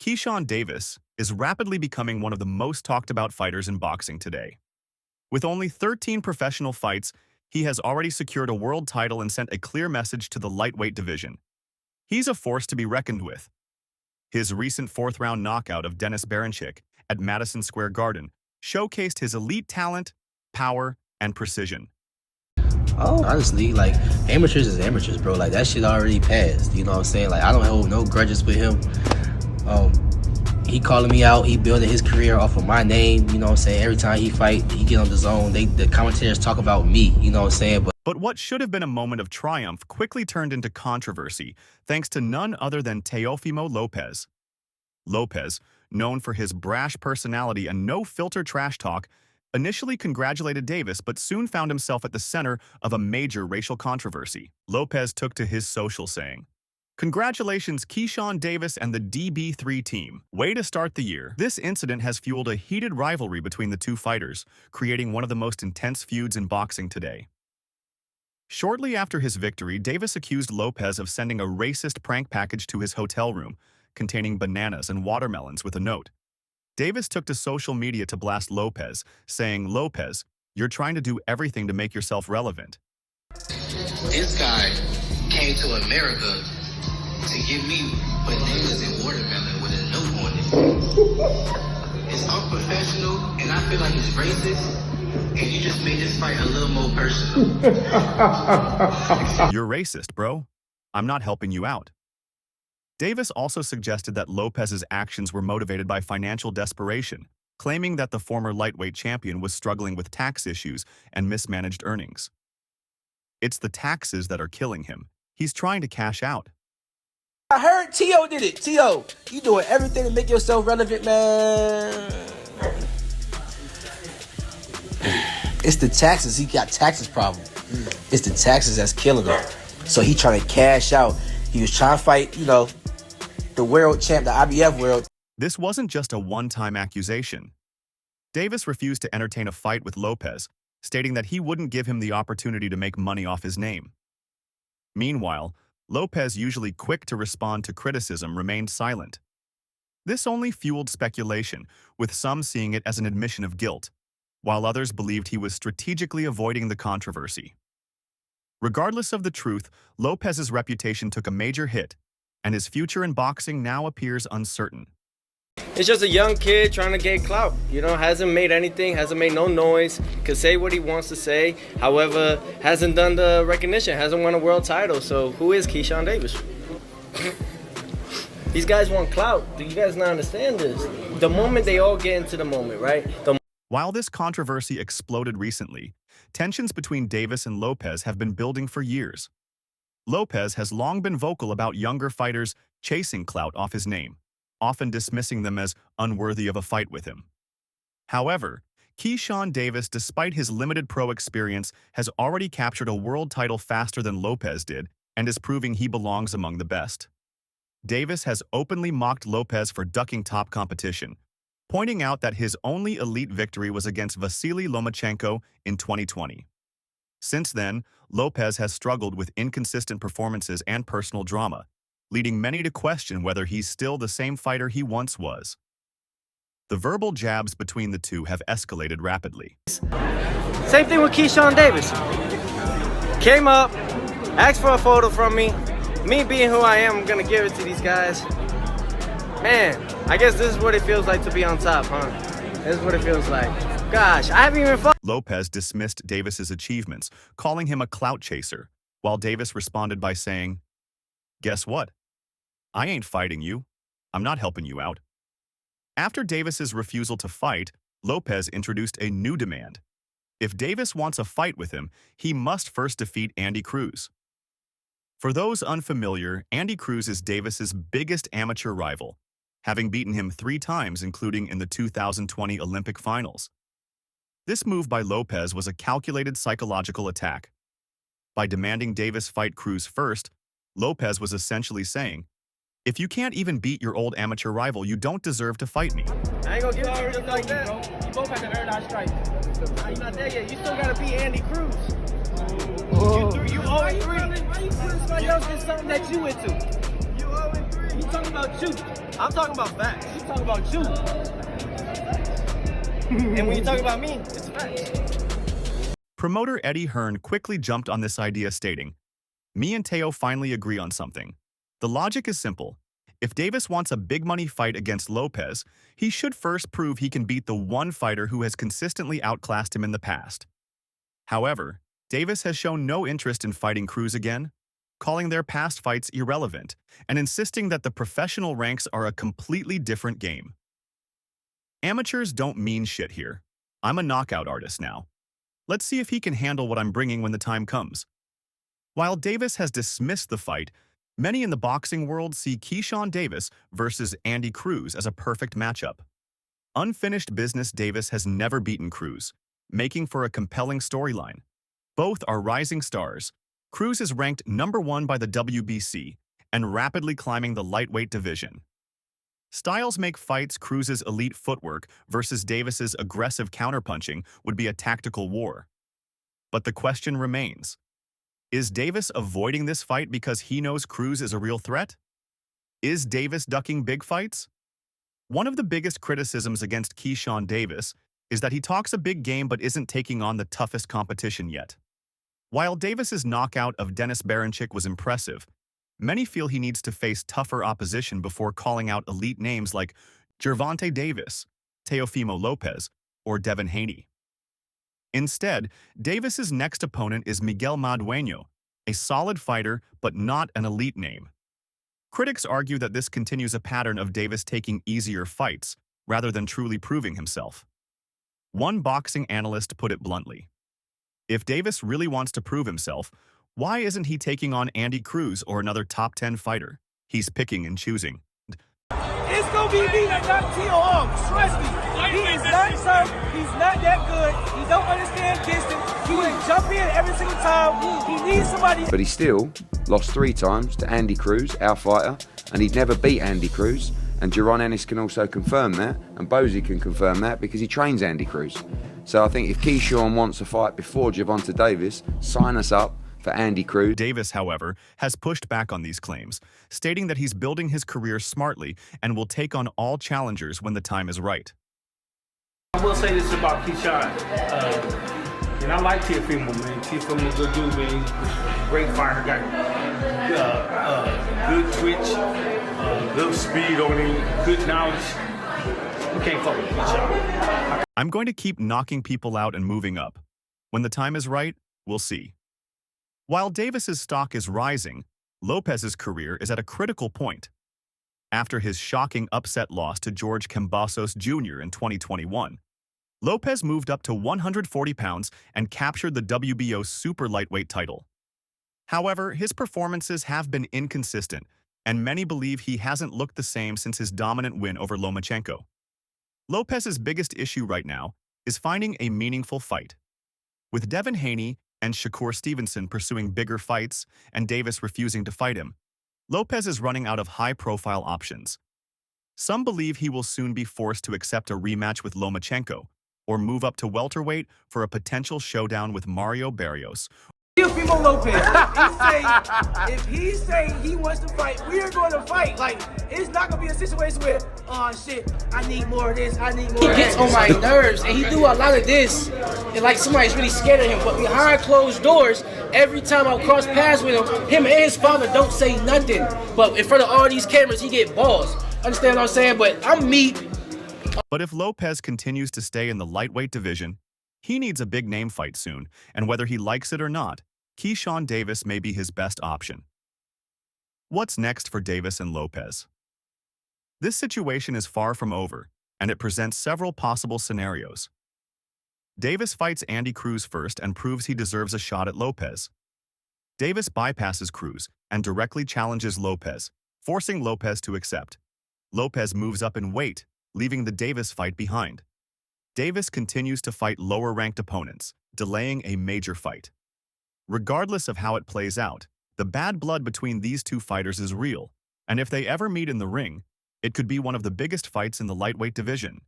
Keyshawn Davis is rapidly becoming one of the most talked about fighters in boxing today. With only 13 professional fights, he has already secured a world title and sent a clear message to the lightweight division. He's a force to be reckoned with. His recent fourth-round knockout of Berinchyk at Madison Square Garden showcased his elite talent, power, and precision. Oh, honestly, like, amateurs is amateurs, bro. Like, that shit already passed, you know what I'm saying? Like, I don't hold no grudges with him. He calling me out, he building his career off of my name, you know what I'm saying? Every time he fight, he get on the zone, the commentators talk about me, you know what I'm saying? But what should have been a moment of triumph quickly turned into controversy, thanks to none other than Teofimo Lopez. Lopez, known for his brash personality and no-filter trash talk, initially congratulated Davis but soon found himself at the center of a major racial controversy. Lopez took to his social saying, "Congratulations, Keyshawn Davis and the DB3 team. Way to start the year." This incident has fueled a heated rivalry between the two fighters, creating one of the most intense feuds in boxing today. Shortly after his victory, Davis accused Lopez of sending a racist prank package to his hotel room, containing bananas and watermelons with a note. Davis took to social media to blast Lopez, saying, "Lopez, you're trying to do everything to make yourself relevant." This guy came to America to give me bananas and watermelon with a note on it. It's unprofessional, and I feel like it's racist, and you just made this fight a little more personal. You're racist, bro. I'm not helping you out. Davis also suggested that Lopez's actions were motivated by financial desperation, claiming that the former lightweight champion was struggling with tax issues and mismanaged earnings. It's the taxes that are killing him. He's trying to cash out. I heard Tio did it. Tio, you doing everything to make yourself relevant, man. It's the taxes. He got taxes problem. It's the taxes that's killing him. So he trying to cash out. He was trying to fight, you know, the world champ, the IBF world. This wasn't just a one-time accusation. Davis refused to entertain a fight with Lopez, stating that he wouldn't give him the opportunity to make money off his name. Meanwhile, Lopez, usually quick to respond to criticism, remained silent. This only fueled speculation, with some seeing it as an admission of guilt, while others believed he was strategically avoiding the controversy. Regardless of the truth, Lopez's reputation took a major hit, and his future in boxing now appears uncertain. It's just a young kid trying to get clout. You know, hasn't made anything, hasn't made no noise, could say what he wants to say. However, hasn't done the recognition, hasn't won a world title. So who is Keyshawn Davis? These guys want clout. Do you guys not understand this? The moment they all get into the moment, right? While this controversy exploded recently, tensions between Davis and Lopez have been building for years. Lopez has long been vocal about younger fighters chasing clout off his name, often dismissing them as unworthy of a fight with him. However, Keyshawn Davis, despite his limited pro experience, has already captured a world title faster than Lopez did and is proving he belongs among the best. Davis has openly mocked Lopez for ducking top competition, pointing out that his only elite victory was against Vasily Lomachenko in 2020. Since then, Lopez has struggled with inconsistent performances and personal drama, leading many to question whether he's still the same fighter he once was. The verbal jabs between the two have escalated rapidly. Same thing with Keyshawn Davis. Came up, asked for a photo from me. Me being who I am, I'm gonna give it to these guys. Man, I guess this is what it feels like to be on top, huh? This is what it feels like. Gosh, I haven't even fought. Lopez dismissed Davis's achievements, calling him a clout chaser, while Davis responded by saying, "Guess what? I ain't fighting you. I'm not helping you out." After Davis's refusal to fight, Lopez introduced a new demand. If Davis wants a fight with him, he must first defeat Andy Cruz. For those unfamiliar, Andy Cruz is Davis's biggest amateur rival, having beaten him 3 times, including in the 2020 Olympic finals. This move by Lopez was a calculated psychological attack. By demanding Davis fight Cruz first, Lopez was essentially saying, "If you can't even beat your old amateur rival, you don't deserve to fight me." I ain't gonna give it to you like that. You both have to earn our stripes. You're not there yet. You still gotta beat Andy Cruz. You 0-3. Why you putting somebody else in something that you into? You 0-3. talking about you. I'm talking about facts. You talking about you. And when you talk about me, it's facts. Promoter Eddie Hearn quickly jumped on this idea, stating, "Me and Teo finally agree on something. The logic is simple. If Davis wants a big money fight against Lopez, he should first prove he can beat the one fighter who has consistently outclassed him in the past." However, Davis has shown no interest in fighting Cruz again, calling their past fights irrelevant and insisting that the professional ranks are a completely different game. Amateurs don't mean shit here. I'm a knockout artist now. Let's see if he can handle what I'm bringing when the time comes. While Davis has dismissed the fight, many in the boxing world see Keyshawn Davis versus Andy Cruz as a perfect matchup. Unfinished business, Davis has never beaten Cruz, making for a compelling storyline. Both are rising stars. Cruz is ranked #1 by the WBC and rapidly climbing the lightweight division. Styles make fights. Cruz's elite footwork versus Davis's aggressive counterpunching would be a tactical war. But the question remains, is Davis avoiding this fight because he knows Cruz is a real threat? Is Davis ducking big fights? One of the biggest criticisms against Keyshawn Davis is that he talks a big game but isn't taking on the toughest competition yet. While Davis's knockout of Berinchyk was impressive, many feel he needs to face tougher opposition before calling out elite names like Gervonta Davis, Teofimo Lopez, or Devin Haney. Instead, Davis's next opponent is Miguel Madueño, a solid fighter but not an elite name. Critics argue that this continues a pattern of Davis taking easier fights rather than truly proving himself. One boxing analyst put it bluntly, "If Davis really wants to prove himself, why isn't he taking on Andy Cruz or another top 10 fighter? He's picking and choosing." It's gonna be me and not T.O. Trust me. He is not tough. He's not that good. He don't understand distance. He will jump in every single time. He needs somebody. But he still lost 3 times to Andy Cruz, our fighter, and he'd never beat Andy Cruz. And Jaron Ennis can also confirm that, and Bozy can confirm that because he trains Andy Cruz. So I think if Keyshawn wants a fight before Gervonta Davis, sign us up for Andy Cruz. Davis, however, has pushed back on these claims, stating that he's building his career smartly and will take on all challengers when the time is right. I will say this about Keyshawn, and I like Teofimo, man. Teofimo's a good dude, man. He's a great fighter, got good twitch, good speed on him, good knowledge. You can't fuck with Keyshawn. I'm going to keep knocking people out and moving up. When the time is right, we'll see. While Davis's stock is rising, Lopez's career is at a critical point. After his shocking upset loss to George Kambosos Jr. in 2021, Lopez moved up to 140 pounds and captured the WBO super lightweight title. However, his performances have been inconsistent, and many believe he hasn't looked the same since his dominant win over Lomachenko. Lopez's biggest issue right now is finding a meaningful fight. With Devin Haney and Shakur Stevenson pursuing bigger fights and Davis refusing to fight him, Lopez is running out of high-profile options. Some believe he will soon be forced to accept a rematch with Lomachenko or move up to welterweight for a potential showdown with Mario Barrios. Teofimo Lopez. If he's saying he wants to fight, we're going to fight. Like, it's not going to be a situation where, oh shit, I need more of this, I need more of that. He gets on my nerves, and he do a lot of this, and like somebody's really scared of him. But behind closed doors, every time I cross paths with him and his father don't say nothing. But in front of all these cameras, he get balls. Understand what I'm saying? But I'm me. But if Lopez continues to stay in the lightweight division, he needs a big name fight soon, and whether he likes it or not, Keyshawn Davis may be his best option. What's next for Davis and Lopez? This situation is far from over, and it presents several possible scenarios. Davis fights Andy Cruz first and proves he deserves a shot at Lopez. Davis bypasses Cruz and directly challenges Lopez, forcing Lopez to accept. Lopez moves up in weight, leaving the Davis fight behind. Davis continues to fight lower-ranked opponents, delaying a major fight. Regardless of how it plays out, the bad blood between these two fighters is real, and if they ever meet in the ring, it could be one of the biggest fights in the lightweight division.